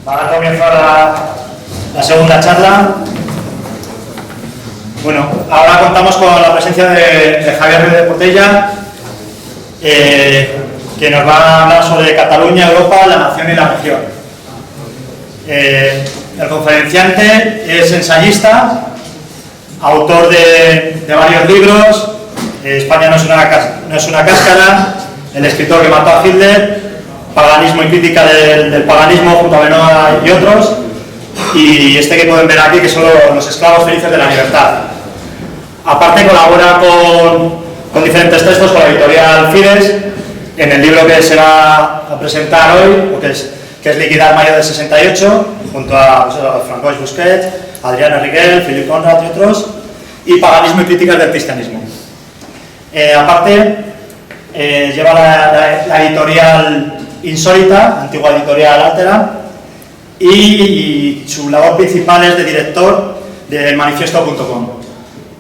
Va a comenzar la segunda charla. Bueno, ahora contamos con la presencia de Javier de Portella, que nos va a hablar sobre Cataluña, Europa, la nación y la región. El conferenciante es ensayista, autor de varios libros, España no es una cáscara, el escritor que mató a Hitler, Paganismo y crítica del paganismo junto a Benoit y otros, y este que pueden ver aquí, que son los esclavos felices de la libertad. Aparte colabora con diferentes textos con la editorial Fides en el libro que se va a presentar hoy, que es Liquidar Mayo del 68, junto a Francois Busquets, Adriana Riguel, Philippe Conrad y otros, y Paganismo y críticas del cristianismo. Aparte, lleva la editorial Insólita, antigua editorial Altera, y su labor principal es de director de manifiesto.com.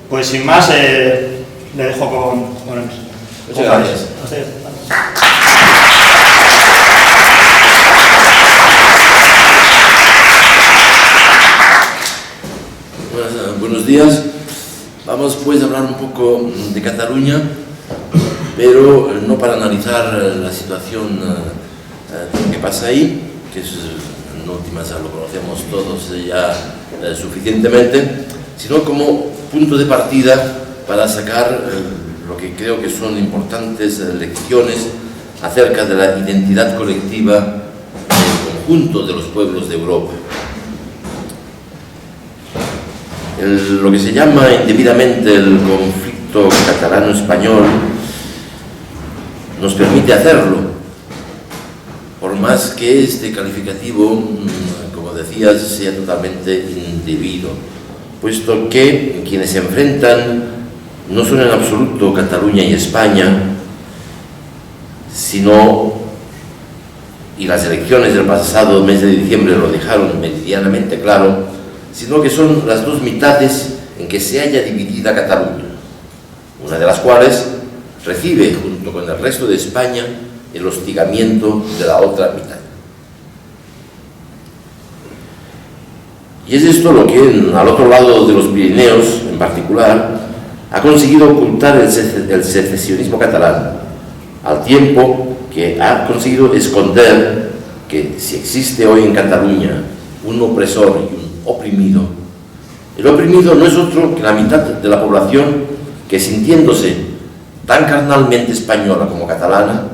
Pues sin más, le dejo con Muchas gracias. Buenos días. Vamos pues a hablar un poco de Cataluña, pero no para analizar la situación que pasa ahí, que es, en últimas lo conocemos todos ya suficientemente, sino como punto de partida para sacar lo que creo que son importantes lecciones acerca de la identidad colectiva del conjunto de los pueblos de Europa. Lo que se llama indebidamente el conflicto catalano-español nos permite hacerlo, por más que este calificativo, como decías, sea totalmente indebido, puesto que quienes se enfrentan no son en absoluto Cataluña y España, sino, y las elecciones del pasado mes de diciembre lo dejaron meridianamente claro, sino que son las dos mitades en que se halla dividida Cataluña, una de las cuales recibe, junto con el resto de España, el hostigamiento de la otra mitad. Y es esto lo que, al otro lado de los Pirineos, en particular, ha conseguido ocultar el secesionismo catalán, al tiempo que ha conseguido esconder que si existe hoy en Cataluña un opresor y un oprimido, el oprimido no es otro que la mitad de la población que, sintiéndose tan carnalmente española como catalana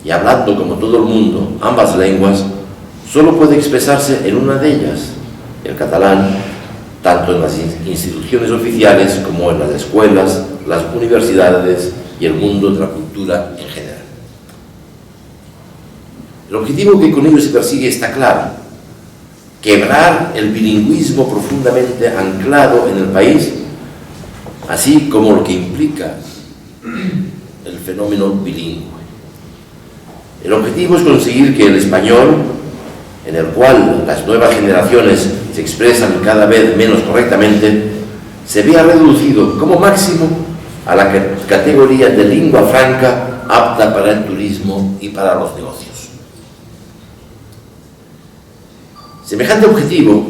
y hablando como todo el mundo ambas lenguas, solo puede expresarse en una de ellas, el catalán, tanto en las instituciones oficiales como en las escuelas, las universidades y el mundo de la cultura en general. El objetivo que con ello se persigue está claro: quebrar el bilingüismo profundamente anclado en el país, así como lo que implica el fenómeno bilingüe. El objetivo es conseguir que el español, en el cual las nuevas generaciones se expresan cada vez menos correctamente, se vea reducido como máximo a la categoría de lengua franca apta para el turismo y para los negocios. Semejante objetivo,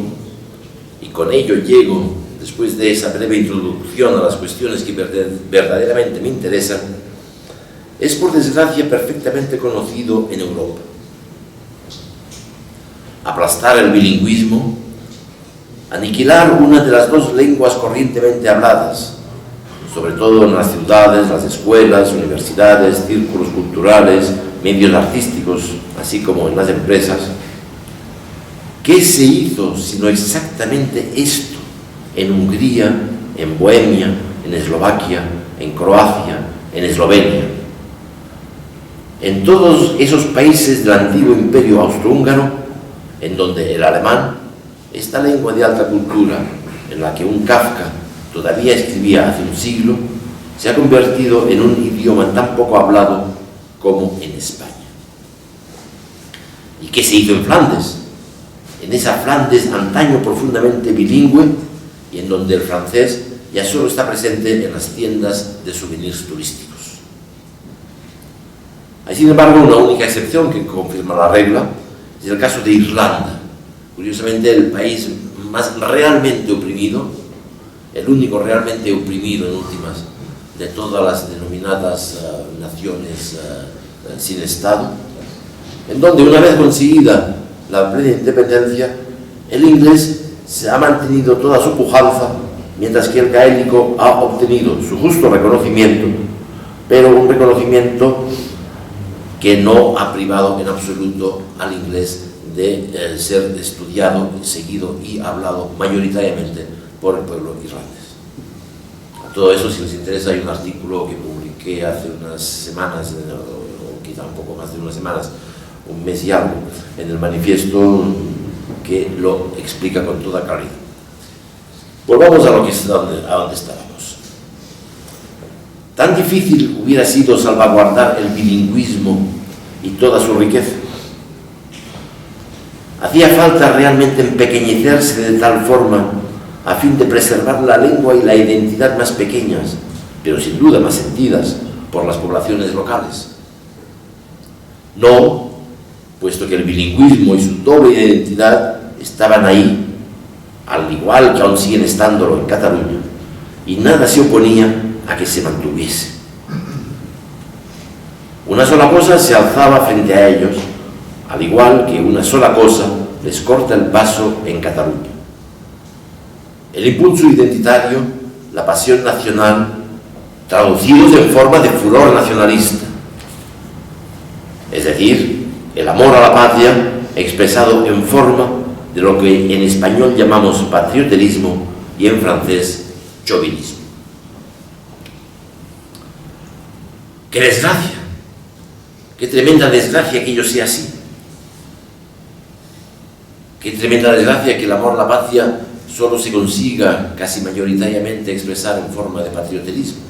y con ello llego, después de esa breve introducción a las cuestiones que verdaderamente me interesan, es por desgracia perfectamente conocido en Europa. Aplastar el bilingüismo, aniquilar una de las dos lenguas corrientemente habladas, sobre todo en las ciudades, las escuelas, universidades, círculos culturales, medios artísticos, así como en las empresas. ¿Qué se hizo sino exactamente esto en Hungría, en Bohemia, en Eslovaquia, en Croacia, en Eslovenia? En todos esos países del antiguo imperio austrohúngaro, en donde el alemán, esta lengua de alta cultura en la que un Kafka todavía escribía hace un siglo, se ha convertido en un idioma tan poco hablado como en España. ¿Y qué se hizo en Flandes? En esa Flandes antaño profundamente bilingüe y en donde el francés ya solo está presente en las tiendas de souvenirs turísticos. Hay, sin embargo, una única excepción que confirma la regla, es el caso de Irlanda, Curiosamente, el país más realmente oprimido, el único realmente oprimido en últimas de todas las denominadas naciones sin Estado, en donde una vez conseguida la plena independencia, el inglés se ha mantenido toda su pujanza, mientras que el gaélico ha obtenido su justo reconocimiento, pero un reconocimiento que no ha privado en absoluto al inglés de ser estudiado, seguido y hablado mayoritariamente por el pueblo irlandés. A todo eso, si les interesa, hay un artículo que publiqué hace unas semanas, o quizá un poco más de unas semanas, un mes y algo, en el manifiesto, que lo explica con toda claridad. Volvamos a donde estábamos. Tan difícil hubiera sido salvaguardar el bilingüismo y toda su riqueza. Hacía falta realmente empequeñecerse de tal forma a fin de preservar la lengua y la identidad más pequeñas, pero sin duda más sentidas por las poblaciones locales. No, puesto que el bilingüismo y su doble identidad estaban ahí, al igual que aún siguen estándolo en Cataluña, y nada se oponía a que se mantuviese. Una sola cosa se alzaba frente a ellos, al igual que una sola cosa les corta el paso en Cataluña: el impulso identitario, la pasión nacional, traducidos en forma de furor nacionalista, es decir, el amor a la patria expresado en forma de lo que en español llamamos patrioterismo y en francés chauvinismo. ¡Qué desgracia! ¡Qué tremenda desgracia que ello sea así! ¡Qué tremenda desgracia que el amor a la patria solo se consiga casi mayoritariamente expresar en forma de patrioterismo!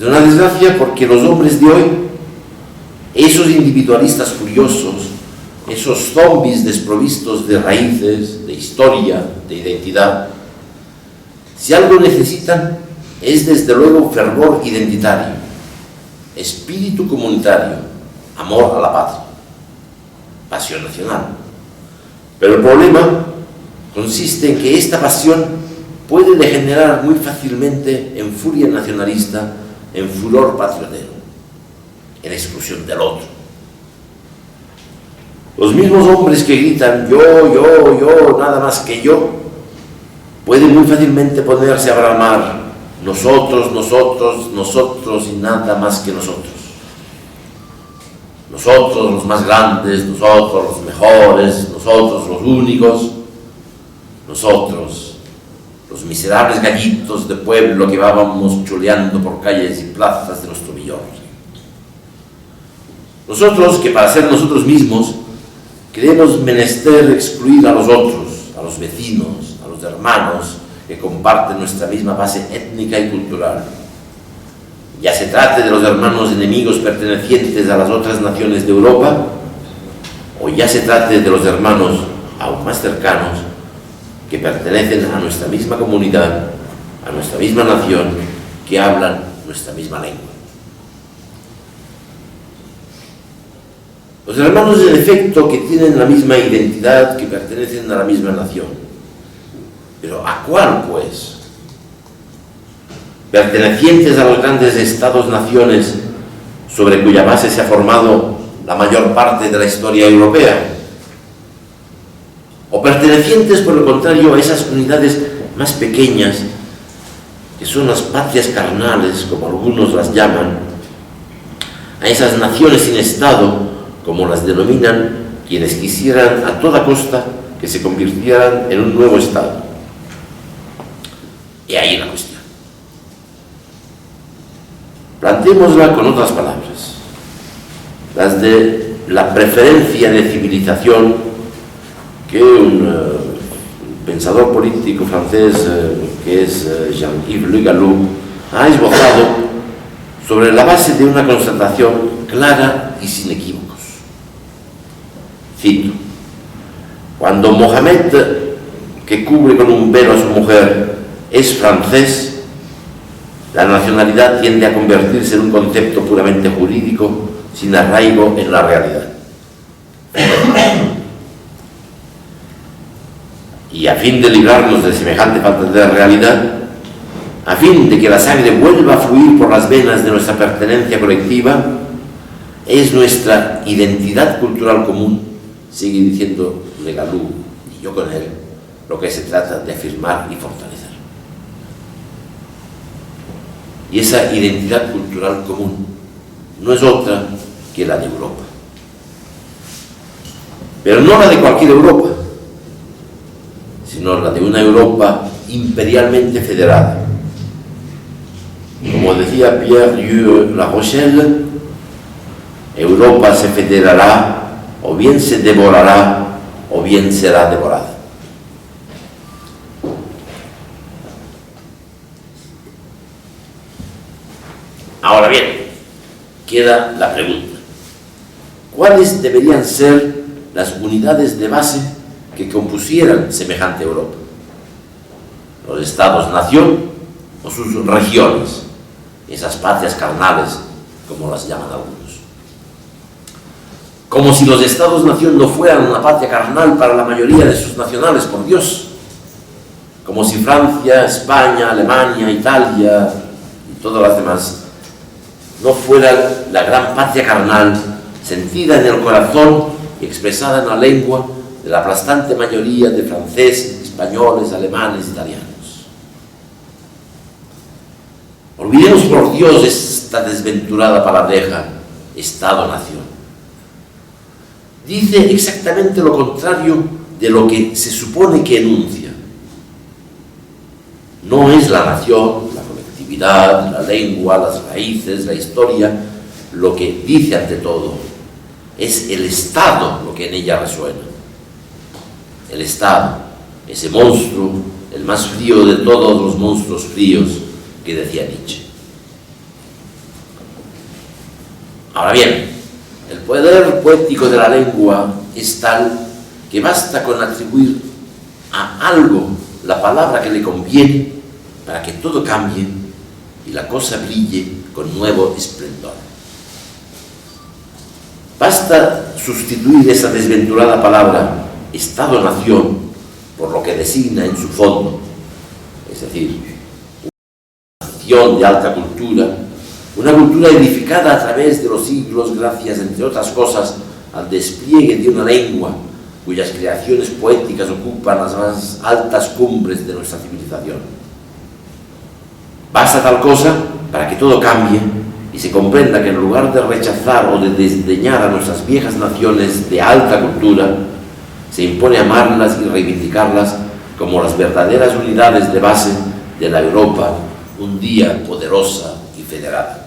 Es una desgracia porque los hombres de hoy, esos individualistas furiosos, esos zombies desprovistos de raíces, de historia, de identidad, si algo necesitan es desde luego fervor identitario, espíritu comunitario, amor a la patria, pasión nacional. Pero el problema consiste en que esta pasión puede degenerar muy fácilmente en furia nacionalista, en furor patriotero, en exclusión del otro. Los mismos hombres que gritan yo, nada más que yo, pueden muy fácilmente ponerse a bramar nosotros, nosotros, nosotros y nada más que nosotros. Nosotros los más grandes, nosotros los mejores, nosotros los únicos, nosotros los miserables gallitos de pueblo que vábamos chuleando por calles y plazas de nuestro Villorri. Nosotros que para ser nosotros mismos creemos menester excluir a los otros, a los vecinos, a los hermanos que comparten nuestra misma base étnica y cultural. Ya se trate de los hermanos enemigos pertenecientes a las otras naciones de Europa, o ya se trate de los hermanos aún más cercanos que pertenecen a nuestra misma comunidad, a nuestra misma nación, que hablan nuestra misma lengua. Los hermanos en efecto que tienen la misma identidad, que pertenecen a la misma nación. ¿Pero a cuál, pues? Pertenecientes a los grandes estados-naciones sobre cuya base se ha formado la mayor parte de la historia europea, o pertenecientes, por el contrario, a esas unidades más pequeñas, que son las patrias carnales, como algunos las llaman, a esas naciones sin Estado, como las denominan quienes quisieran a toda costa que se convirtieran en un nuevo Estado. Y ahí la cuestión. Planteémosla con otras palabras, las de la preferencia de civilización que un pensador político francés que es Jean-Yves Le Gallou ha esbozado sobre la base de una constatación clara y sin equívocos. Cito: cuando Mohamed, que cubre con un velo a su mujer, es francés, la nacionalidad tiende a convertirse en un concepto puramente jurídico, sin arraigo en la realidad. Y a fin de librarnos de semejante falta de realidad, a fin de que la sangre vuelva a fluir por las venas de nuestra pertenencia colectiva, es nuestra identidad cultural común, sigue diciendo Legalú, y yo con él, lo que se trata de afirmar y fortalecer. Y esa identidad cultural común no es otra que la de Europa. Pero no la de cualquier Europa, sino la de una Europa imperialmente federada. Como decía Pierre La Rochelle, Europa se federará, o bien se devorará, o bien será devorada. Ahora bien, queda la pregunta: ¿cuáles deberían ser las unidades de base que compusieran semejante Europa? ¿Los estados-nación o sus regiones? Esas patrias carnales, como las llaman algunos. Como si los estados-nación no fueran una patria carnal para la mayoría de sus nacionales, por Dios. Como si Francia, España, Alemania, Italia y todas las demás no fueran la gran patria carnal sentida en el corazón y expresada en la lengua de la aplastante mayoría de franceses, españoles, alemanes, italianos. Olvidemos por Dios esta desventurada palabreja, Estado-nación. Dice exactamente lo contrario de lo que se supone que enuncia. No es la nación, la colectividad, la lengua, las raíces, la historia, lo que dice ante todo. Es el Estado lo que en ella resuena. El Estado, ese monstruo, el más frío de todos los monstruos fríos que decía Nietzsche. Ahora bien, el poder poético de la lengua es tal que basta con atribuir a algo la palabra que le conviene para que todo cambie y la cosa brille con nuevo esplendor. Basta sustituir esa desventurada palabra Estado-nación por lo que designa en su fondo, es decir, una nación de alta cultura, una cultura edificada a través de los siglos gracias, entre otras cosas, al despliegue de una lengua cuyas creaciones poéticas ocupan las más altas cumbres de nuestra civilización. Basta tal cosa para que todo cambie y se comprenda que en lugar de rechazar o de desdeñar a nuestras viejas naciones de alta cultura, se impone amarlas y reivindicarlas como las verdaderas unidades de base de la Europa un día poderosa y federada.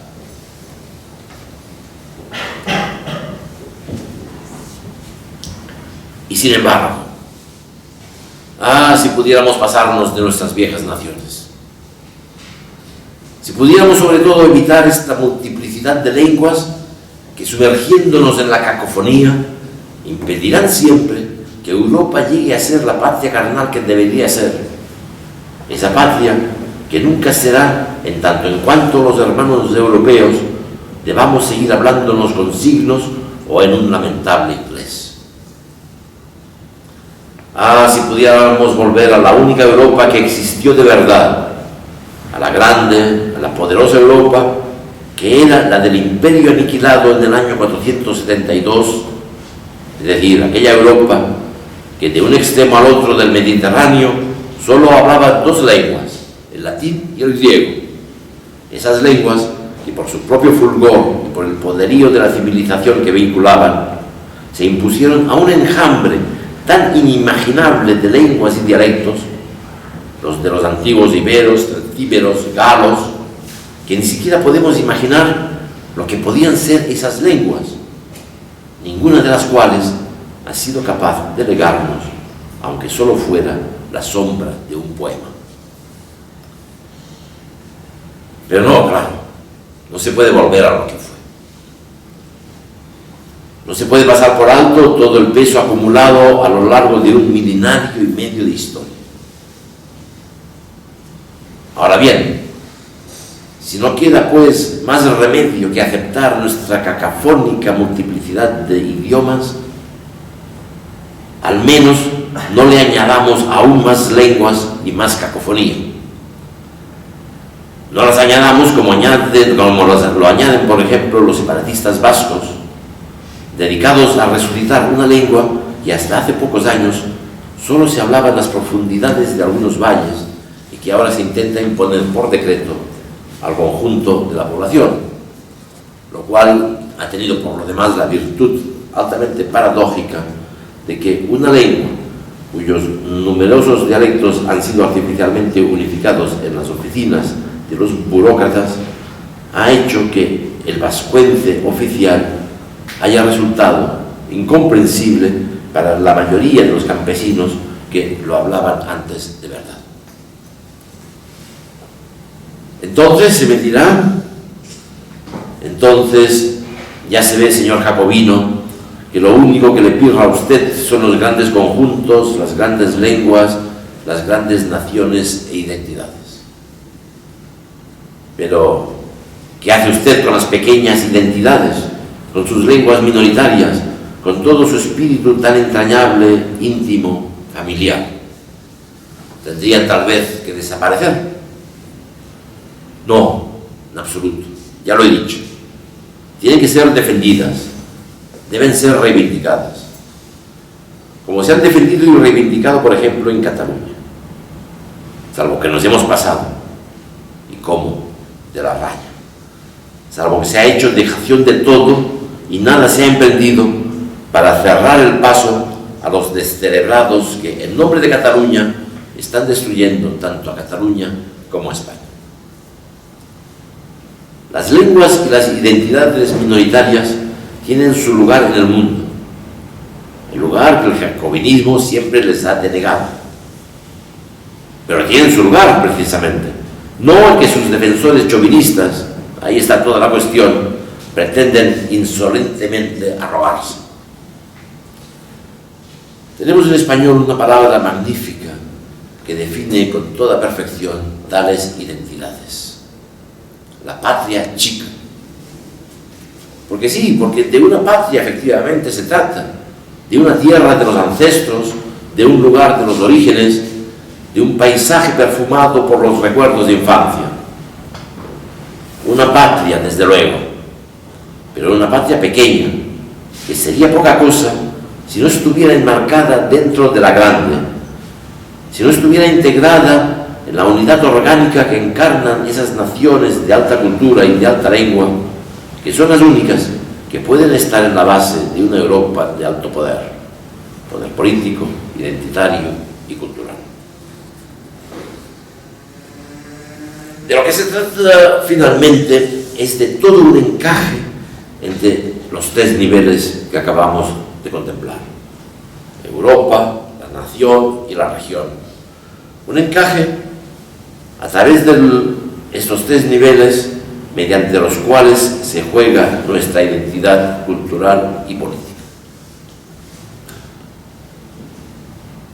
Y sin embargo, si pudiéramos pasarnos de nuestras viejas naciones, si pudiéramos sobre todo evitar esta multiplicidad de lenguas que, sumergiéndonos en la cacofonía, impedirán siempre que Europa llegue a ser la patria carnal que debería ser, esa patria que nunca será en tanto en cuanto los hermanos europeos debamos seguir hablándonos con signos o en un lamentable inglés. Si pudiéramos volver a la única Europa que existió de verdad, a la grande, a la poderosa Europa, que era la del imperio aniquilado en el año 472, es decir, aquella Europa que de un extremo al otro del Mediterráneo solo hablaba dos lenguas, el latín y el griego. Esas lenguas que por su propio fulgor y por el poderío de la civilización que vinculaban, se impusieron a un enjambre tan inimaginable de lenguas y dialectos, los de los antiguos iberos, celtíberos, galos, que ni siquiera podemos imaginar lo que podían ser esas lenguas, ninguna de las cuales ha sido capaz de legarnos, aunque solo fuera la sombra de un poema. Pero no, claro, no se puede volver a lo que fue. No se puede pasar por alto todo el peso acumulado a lo largo de un milenario y medio de historia. Ahora bien, si no queda pues más remedio que aceptar nuestra cacafónica multiplicidad de idiomas, al menos no le añadamos aún más lenguas y más cacofonía. No las añadamos como lo añaden, por ejemplo, los separatistas vascos, dedicados a resucitar una lengua que hasta hace pocos años solo se hablaba en las profundidades de algunos valles y que ahora se intenta imponer por decreto al conjunto de la población, lo cual ha tenido por lo demás la virtud altamente paradójica de que una lengua cuyos numerosos dialectos han sido artificialmente unificados en las oficinas de los burócratas ha hecho que el vascuence oficial haya resultado incomprensible para la mayoría de los campesinos que lo hablaban antes de verdad. Entonces se me dirá, entonces ya se ve, señor Jacobino, que lo único que le pirra a usted son los grandes conjuntos, las grandes lenguas, las grandes naciones e identidades. Pero, ¿qué hace usted con las pequeñas identidades, con sus lenguas minoritarias, con todo su espíritu tan entrañable, íntimo, familiar? ¿Tendrían tal vez que desaparecer? No, en absoluto, ya lo he dicho. Tienen que ser defendidas, deben ser reivindicadas, como se han defendido y reivindicado, por ejemplo, en Cataluña, salvo que nos hemos pasado, y cómo, de la raya, salvo que se ha hecho dejación de todo y nada se ha emprendido para cerrar el paso a los descerebrados que, en nombre de Cataluña, están destruyendo tanto a Cataluña como a España. Las lenguas y las identidades minoritarias tienen su lugar en el mundo, el lugar que el jacobinismo siempre les ha denegado. Pero tienen su lugar, precisamente, no el que sus defensores chauvinistas, ahí está toda la cuestión, pretenden insolentemente arrogarse. Tenemos en español una palabra magnífica que define con toda perfección tales identidades: la patria chica. Porque sí, porque de una patria efectivamente se trata, de una tierra de los ancestros, de un lugar de los orígenes, de un paisaje perfumado por los recuerdos de infancia. Una patria, desde luego, pero una patria pequeña, que sería poca cosa si no estuviera enmarcada dentro de la grande, si no estuviera integrada en la unidad orgánica que encarnan esas naciones de alta cultura y de alta lengua, que son las únicas que pueden estar en la base de una Europa de alto poder, poder político, identitario y cultural. De lo que se trata finalmente es de todo un encaje entre los tres niveles que acabamos de contemplar: Europa, la nación y la región. Un encaje a través de estos tres niveles mediante los cuales se juega nuestra identidad cultural y política.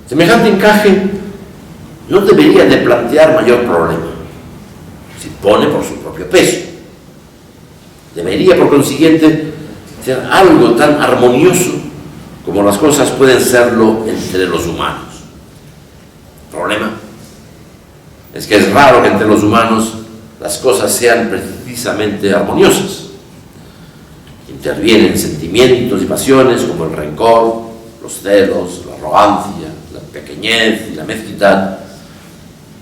Semejante encaje no debería de plantear mayor problema, se impone por su propio peso. Debería, por consiguiente, ser algo tan armonioso como las cosas pueden serlo entre los humanos. El problema es que es raro que entre los humanos las cosas sean precisamente armoniosas. Intervienen sentimientos y pasiones como el rencor, los celos, la arrogancia, la pequeñez y la mezquindad,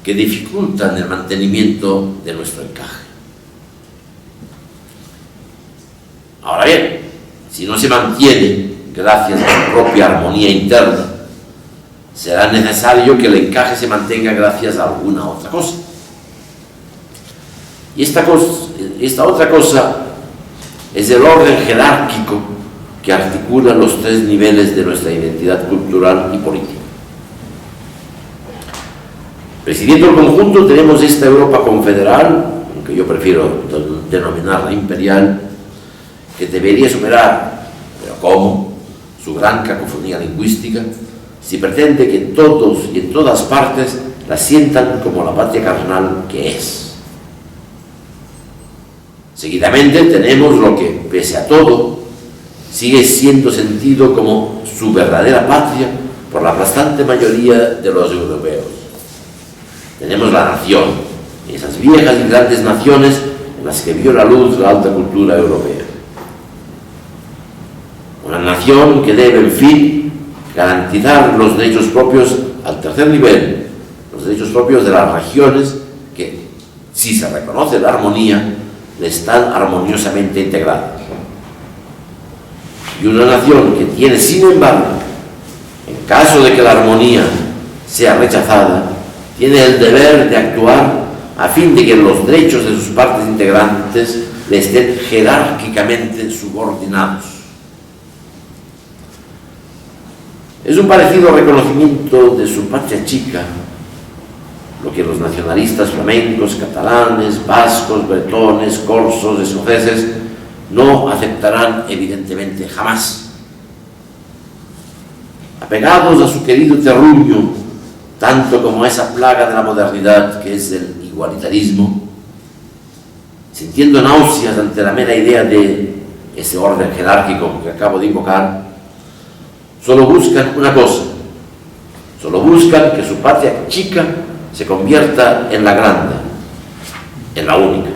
que dificultan el mantenimiento de nuestro encaje. Ahora bien, si no se mantiene gracias a su propia armonía interna, será necesario que el encaje se mantenga gracias a alguna otra cosa. Y esta otra cosa es el orden jerárquico que articula los tres niveles de nuestra identidad cultural y política. Presidiendo el conjunto tenemos esta Europa confederal, aunque yo prefiero denominarla imperial, que debería superar, pero ¿cómo?, su gran cacofonía lingüística, si pretende que todos y en todas partes la sientan como la patria carnal que es. Seguidamente tenemos lo que, pese a todo, sigue siendo sentido como su verdadera patria por la aplastante mayoría de los europeos. Tenemos la nación, esas viejas y grandes naciones en las que vio la luz la alta cultura europea. Una nación que debe, en fin, garantizar los derechos propios al tercer nivel, los derechos propios de las regiones que, si se reconoce la armonía, están armoniosamente integradas. Y una nación que tiene, sin embargo, en caso de que la armonía sea rechazada, tiene el deber de actuar a fin de que los derechos de sus partes integrantes le estén jerárquicamente subordinados. Es un parecido reconocimiento de su patria chica lo que los nacionalistas flamencos, catalanes, vascos, bretones, corsos, escoceses no aceptarán evidentemente jamás. Apegados a su querido terruño, tanto como a esa plaga de la modernidad que es el igualitarismo, sintiendo náuseas ante la mera idea de ese orden jerárquico que acabo de invocar, solo buscan una cosa, solo buscan que su patria chica se convierta en la grande, en la única.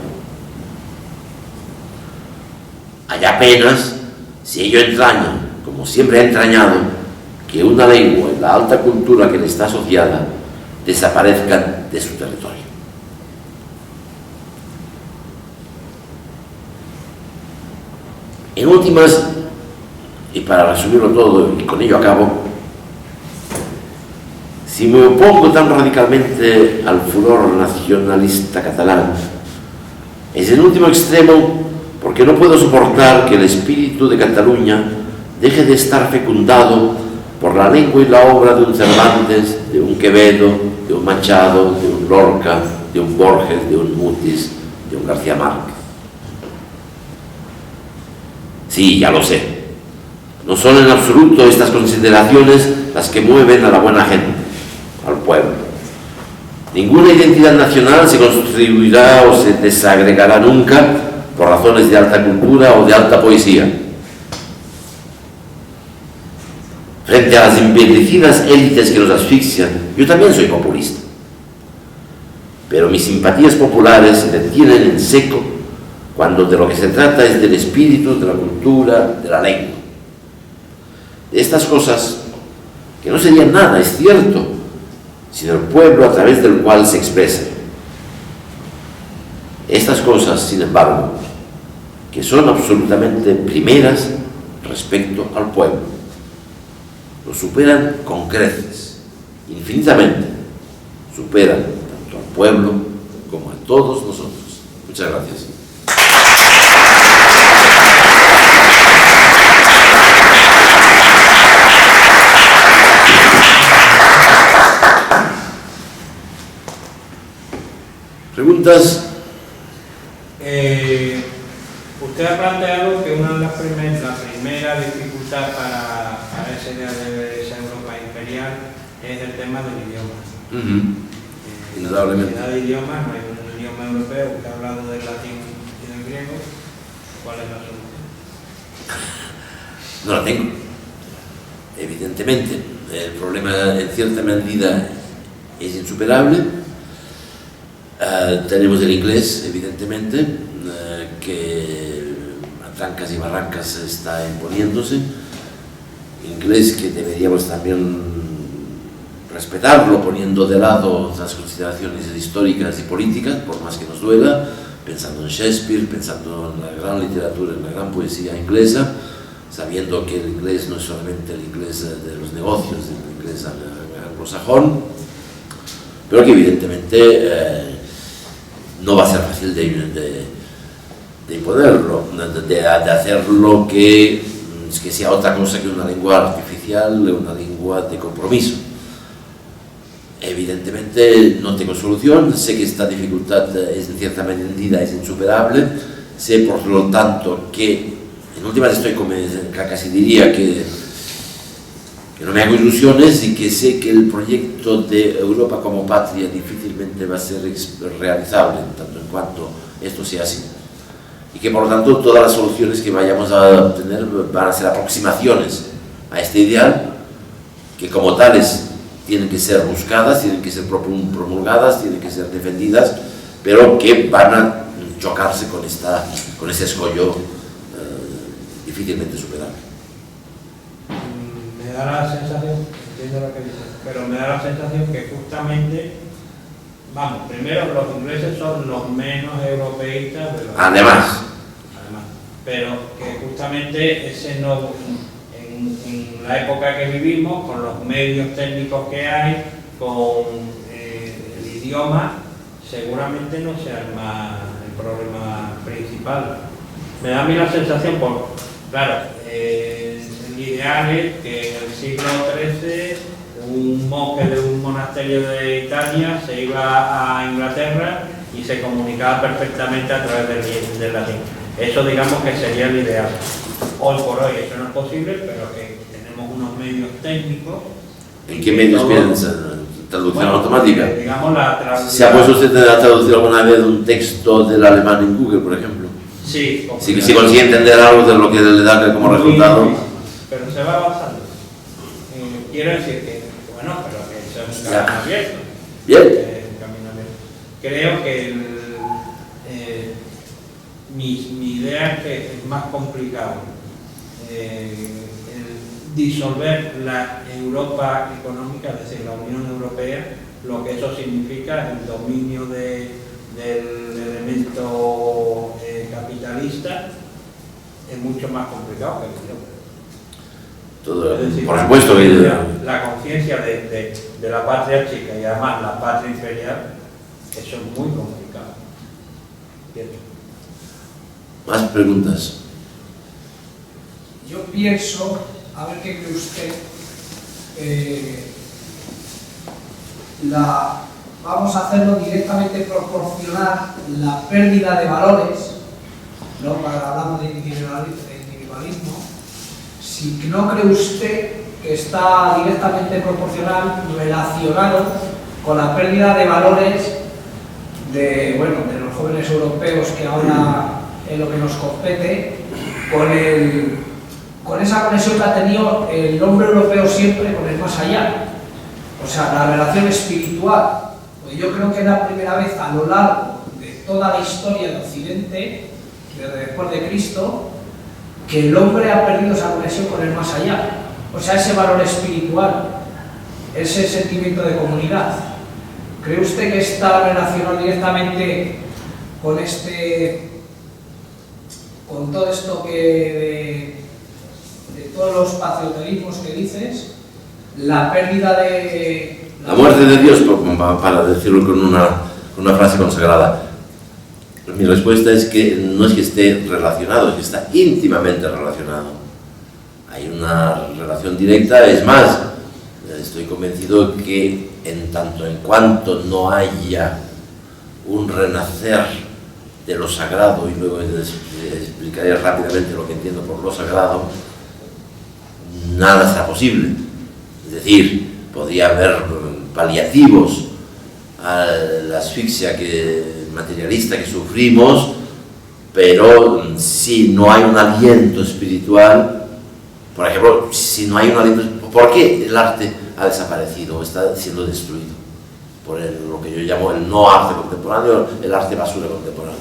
Allá apenas si ello entraña, como siempre ha entrañado, que una lengua y la alta cultura que le está asociada desaparezcan de su territorio. En últimas, y para resumirlo todo, y con ello acabo, si me opongo tan radicalmente al furor nacionalista catalán, es en último extremo porque no puedo soportar que el espíritu de Cataluña deje de estar fecundado por la lengua y la obra de un Cervantes, de un Quevedo, de un Machado, de un Lorca, de un Borges, de un Mutis, de un García Márquez. Sí, ya lo sé. No son en absoluto estas consideraciones las que mueven a la buena gente, al pueblo. Ninguna identidad nacional se constituirá o se desagregará nunca por razones de alta cultura o de alta poesía. Frente a las embellecidas élites que nos asfixian, yo también soy populista. Pero mis simpatías populares se detienen en seco cuando de lo que se trata es del espíritu, de la cultura, de la lengua. De estas cosas que no serían nada, es cierto, sino el pueblo a través del cual se expresa. Estas cosas, sin embargo, que son absolutamente primeras respecto al pueblo, lo superan con creces, infinitamente, superan tanto al pueblo como a todos nosotros. Muchas gracias. ¿Preguntas? Usted ha planteado que una de las la primera dificultad para esa idea de esa Europa imperial es el tema del idioma. Indudablemente. En la de idiomas no hay un idioma europeo. Usted ha hablado del latín y del griego. ¿Cuál es la solución? No la tengo. Evidentemente, el problema en cierta medida es insuperable. Tenemos el inglés, evidentemente, que a trancas y barrancas está imponiéndose. Inglés que deberíamos también respetarlo, poniendo de lado las consideraciones históricas y políticas, por más que nos duela, pensando en Shakespeare, pensando en la gran literatura, en la gran poesía inglesa, sabiendo que el inglés no es solamente el inglés de los negocios, el inglés anglosajón, pero que evidentemente no va a ser fácil de imponerlo, de hacerlo que sea otra cosa que una lengua artificial, una lengua de compromiso. Evidentemente no tengo solución, sé que esta dificultad es en cierta medida es insuperable, sé por lo tanto que en últimas estoy casi diría que no me hago ilusiones y que sé que el proyecto de Europa como patria difícilmente va a ser realizable, tanto en cuanto esto sea así. Y que por lo tanto todas las soluciones que vayamos a obtener van a ser aproximaciones a este ideal, que como tales tienen que ser buscadas, tienen que ser promulgadas, tienen que ser defendidas, pero que van a chocarse con ese escollo difícilmente superable. Me da la sensación, entiendo lo que dices, pero me da la sensación que justamente, vamos, primero los ingleses son los menos europeístas de los... Además, pero que justamente ese no, en la época que vivimos, con los medios técnicos que hay, con el idioma, seguramente no sea el problema principal. Me da a mí la sensación, claro, el ideal es que en el siglo XIII un monje de un monasterio de Italia se iba a Inglaterra y se comunicaba perfectamente a través del latín. Eso digamos que sería el ideal. Hoy por hoy eso no es posible, pero que tenemos unos medios técnicos. ¿En qué medios piensan? ¿Traducción automática? Digamos la traducción. ¿Se ha puesto usted a traducir alguna vez un texto del alemán en Google, por ejemplo? Sí. Si consigue entender algo de lo que le da como resultado. Pero se va avanzando. Quiero decir que, bueno, pero que eso es un camino abierto. Bien. Un camino abierto. Creo que mi idea es que es más complicado el disolver la Europa económica, es decir, la Unión Europea, lo que eso significa, el dominio del elemento capitalista, es mucho más complicado que el por supuesto que la conciencia de la patria chica y además la patria imperial, eso es muy complicado. ¿Cierto? Más preguntas. Yo pienso, a ver qué cree usted, vamos a hacerlo directamente proporcional la pérdida de valores, ¿no? Para hablamos de individualismo, si no cree usted que está directamente proporcional relacionado con la pérdida de valores de los jóvenes europeos, que ahora es lo que nos compete, con esa conexión que ha tenido el hombre europeo siempre con el más allá, o sea, la relación espiritual. Pues yo creo que es la primera vez a lo largo de toda la historia de Occidente, desde después de Cristo, que el hombre ha perdido esa conexión con el más allá, o sea, ese valor espiritual, ese sentimiento de comunidad. ¿Cree usted que está relacionado directamente con todo esto de todos los patrioterismos que dices, la pérdida de... La muerte de Dios, para decirlo con una frase consagrada, mi respuesta es que no es que esté relacionado, es que está íntimamente relacionado. Hay una relación directa, es más, estoy convencido que en tanto en cuanto no haya un renacer de lo sagrado, y luego explicaré rápidamente lo que entiendo por lo sagrado, nada será posible. Es decir, podría haber paliativos a la asfixia materialista que sufrimos, pero si no hay un aliento espiritual, por ejemplo, si no hay un aliento, ¿por qué el arte ha desaparecido o está siendo destruido? Por lo que yo llamo el no arte contemporáneo, el arte basura contemporáneo.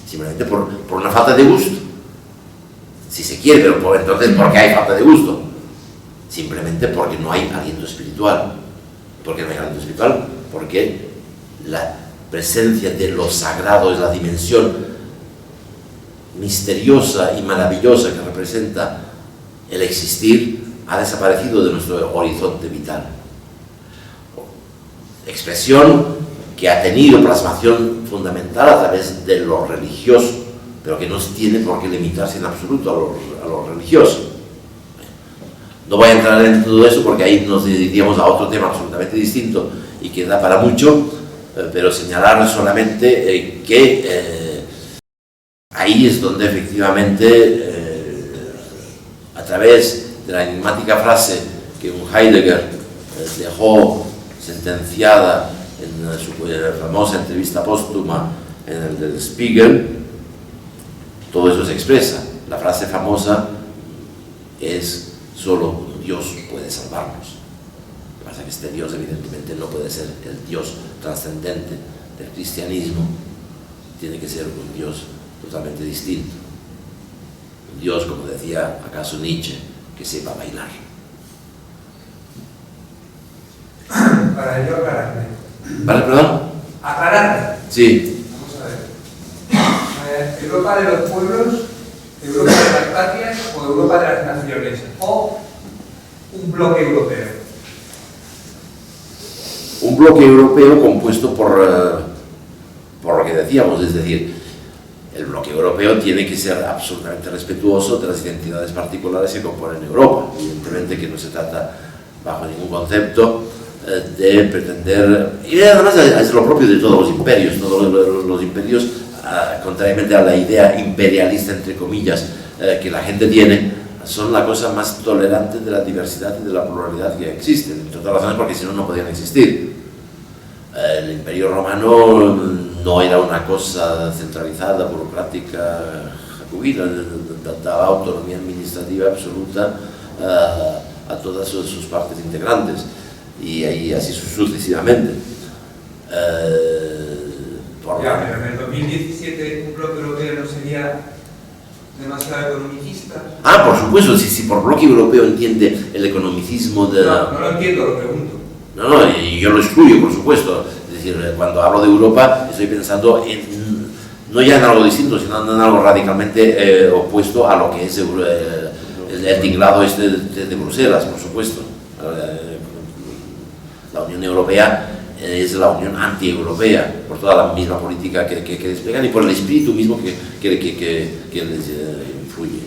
Simplemente por una falta de gusto, si se quiere, pero entonces, ¿por qué hay falta de gusto? Simplemente porque no hay aliento espiritual. ¿Por qué no hay aliento espiritual? Porque la presencia de lo sagrado es la dimensión misteriosa y maravillosa que representa el existir, ha desaparecido de nuestro horizonte vital. Expresión que ha tenido plasmación fundamental a través de lo religioso, pero que no tiene por qué limitarse en absoluto a lo religioso. No voy a entrar en todo eso porque ahí nos dedicaríamos a otro tema absolutamente distinto y que da para mucho, pero señalar solamente que ahí es donde efectivamente, a través de la enigmática frase que un Heidegger dejó sentenciada en su famosa entrevista póstuma en el del Spiegel, todo eso se expresa. La frase famosa es: solo Dios puede salvarnos. pasa que este Dios evidentemente no puede ser el Dios trascendente del cristianismo, tiene que ser un Dios totalmente distinto. Un Dios, como decía acaso Nietzsche, que sepa bailar. Para ello aclararme. ¿Vale, perdón? Aclararme. Sí. Vamos a ver. Europa de los pueblos, Europa de las patrias o Europa de las naciones. O un bloque europeo. Un bloque europeo compuesto por lo que decíamos, es decir, el bloque europeo tiene que ser absolutamente respetuoso de las identidades particulares que componen Europa. Evidentemente que no se trata bajo ningún concepto de pretender, y además es lo propio de todos los imperios. Todos los imperios, contrariamente a la idea imperialista, entre comillas, que la gente tiene, son la cosa más tolerante de la diversidad y de la pluralidad que existe, entre otras razones porque si no, no podían existir. El Imperio Romano no era una cosa centralizada, burocrática, jacobina, daba autonomía administrativa absoluta a todas sus partes integrantes, y ahí así sucesivamente. Ya, pero en el 2017 un bloque europeo no sería demasiado economicista. Ah, por supuesto, si por bloque europeo entiende el economicismo de... No, no lo entiendo, lo pregunto. No, y yo lo excluyo, por supuesto. Es decir, cuando hablo de Europa estoy pensando no ya en algo distinto, sino en algo radicalmente opuesto a lo que es el tinglado este de Bruselas, por supuesto. La Unión Europea es la Unión anti-europea, por toda la misma política que desplegan y por el espíritu mismo que les influye.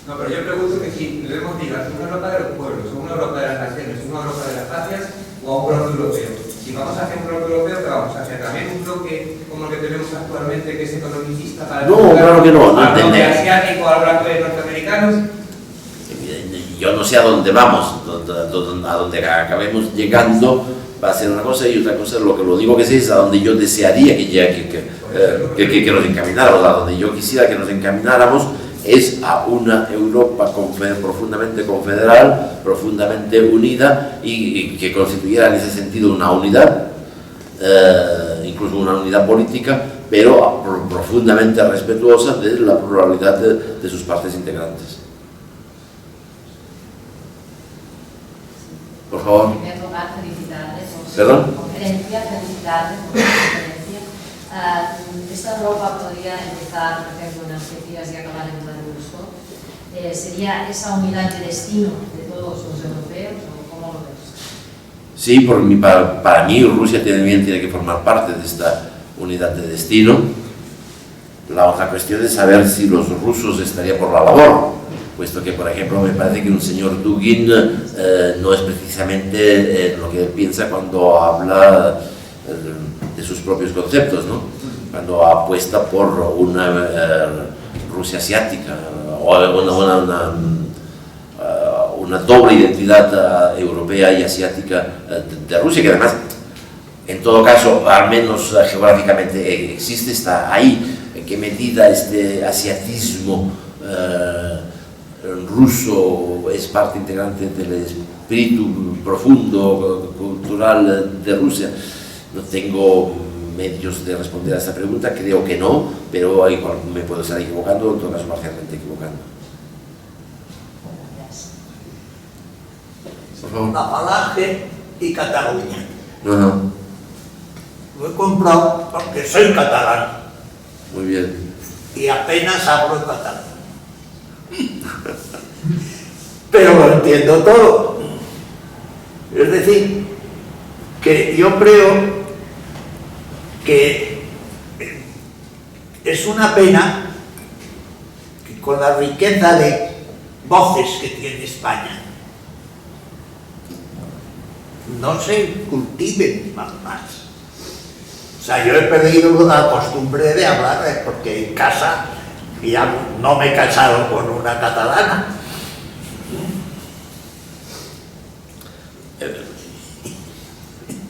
No, pero yo pregunto que si debemos ligar una Europa de los pueblos, o una Europa de las naciones, una Europa de las patrias, o a un bloque europeo. Si vamos hacia un bloque europeo, ¿qué vamos a hacer? ¿También un bloque como el que tenemos actualmente, que es economicista para... No, claro que no, no al bloque entendemos. asiático, al bloque de norteamericanos? Yo no sé a dónde vamos, a dónde acabemos llegando va a ser una cosa y otra cosa, lo único que sé es a donde yo desearía que nos encamináramos, a donde yo quisiera que nos encamináramos es a una Europa profundamente confederal, profundamente unida y que constituyera en ese sentido una unidad, incluso una unidad política, pero profundamente respetuosa de la pluralidad de sus partes integrantes. Por favor. En primer lugar, felicitarles por ¿Perdón? su conferencia, felicitarles por su conferencia. Esta Europa podría empezar, por ejemplo, unas días y acabar en Vladivostok. ¿Sería esa unidad de destino de todos los europeos o cómo lo ves? Sí, para mí Rusia tiene que formar parte de esta unidad de destino. La otra cuestión es saber si los rusos estarían por la labor, puesto que, por ejemplo, me parece que un señor Dugin no es precisamente lo que él piensa cuando habla de sus propios conceptos, ¿no? Cuando apuesta por una Rusia asiática o una doble identidad europea y asiática de Rusia, que además, en todo caso, al menos geográficamente existe, está ahí. ¿En qué medida este asiatismo ruso es parte integrante del espíritu profundo cultural de Rusia? No tengo medios de responder a esta pregunta, creo que no, pero igual me puedo estar equivocando, en todo caso parcialmente equivocando. Por favor. Falange y Cataluña. No. Lo he comprado porque soy catalán Muy bien. y apenas hablo catalán. Pero lo entiendo todo. Es decir, que yo creo que es una pena que con la riqueza de voces que tiene España no se cultiven más. O sea, yo he perdido la costumbre de hablar porque en casa ya no me he casado con una catalana.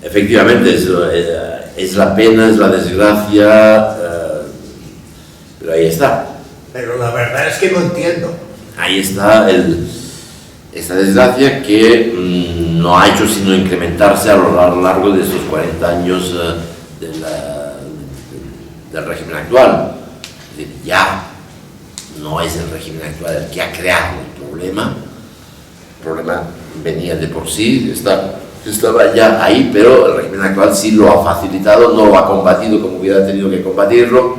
Efectivamente, es la pena, es la desgracia, pero ahí está. Pero la verdad es que no entiendo. Ahí está esta desgracia que no ha hecho sino incrementarse a lo largo de estos 40 años del régimen actual. Es decir, ya no es el régimen actual el que ha creado el problema venía de por sí, estaba ya ahí, pero el régimen actual sí lo ha facilitado, no lo ha combatido como hubiera tenido que combatirlo,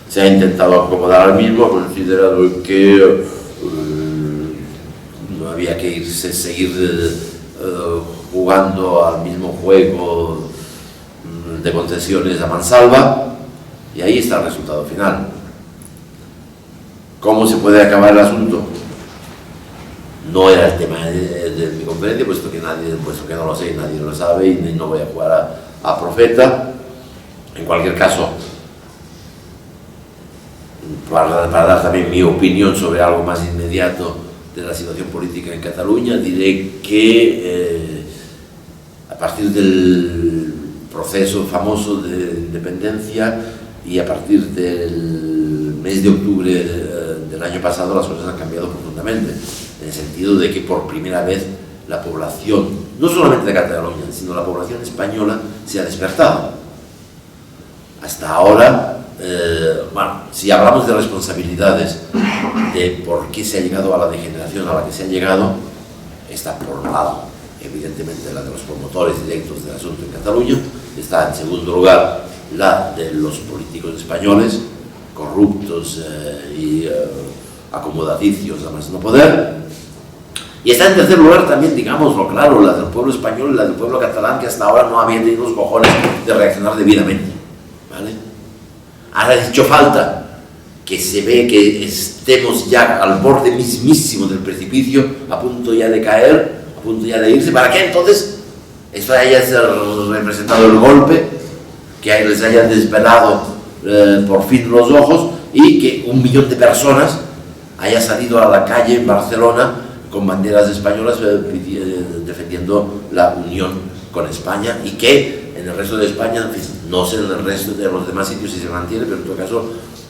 se ha intentado acomodar al mismo, considerado que no había que seguir jugando al mismo juego de concesiones a mansalva, y ahí está el resultado final. ¿Cómo se puede acabar el asunto? No era el tema de mi conferencia, puesto que no lo sé, nadie lo sabe y no voy a jugar a profeta. En cualquier caso, para dar también mi opinión sobre algo más inmediato de la situación política en Cataluña, diré que a partir del proceso famoso de independencia y a partir del mes de octubre del año pasado, las cosas han cambiado profundamente, en el sentido de que por primera vez la población, no solamente de Cataluña, sino la población española se ha despertado. Hasta ahora, si hablamos de responsabilidades, de por qué se ha llegado a la degeneración a la que se ha llegado, está por un lado, evidentemente, la de los promotores directos del asunto en Cataluña, está en segundo lugar la de los políticos españoles, corruptos y acomodaticios a más no poder, y está en tercer lugar también, digámoslo claro, la del pueblo español y la del pueblo catalán, que hasta ahora no habían tenido los cojones de reaccionar debidamente, ¿vale? Ahora ha hecho falta que se ve que estemos ya al borde mismísimo del precipicio, a punto ya de caer, a punto ya de irse, para que entonces esto haya representado el golpe, que les haya desvelado por fin los ojos, y que 1 millón de personas haya salido a la calle en Barcelona con banderas españolas defendiendo la unión con España, y que en el resto de España, no sé en el resto de los demás sitios si se mantiene, pero en todo caso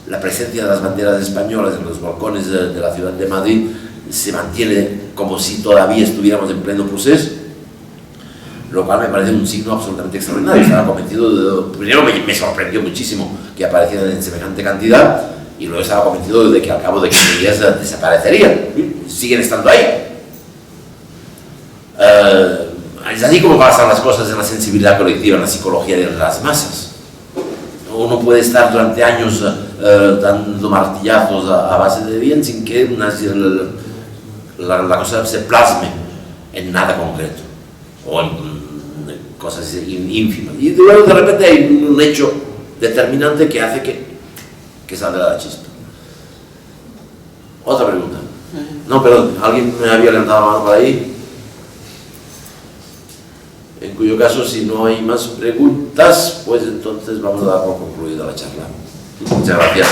la presencia de las banderas españolas en los balcones de la ciudad de Madrid se mantiene como si todavía estuviéramos en pleno proceso, lo cual me parece un signo absolutamente extraordinario. Estaba convencido primero me sorprendió muchísimo que aparecieran en semejante cantidad, y luego estaba convencido de que al cabo de 15 días desaparecerían. Siguen estando ahí. Es así como pasan las cosas en la sensibilidad colectiva, en la psicología de las masas. Uno puede estar durante años dando martillazos a base de bien sin que la cosa se plasme en nada concreto o en cosas ínfimas. Y luego de repente hay un hecho determinante que hace que salga la chispa. Otra pregunta. No, perdón, alguien me había levantado la mano por ahí. En cuyo caso, si no hay más preguntas, pues entonces vamos a dar por concluida la charla. Muchas gracias.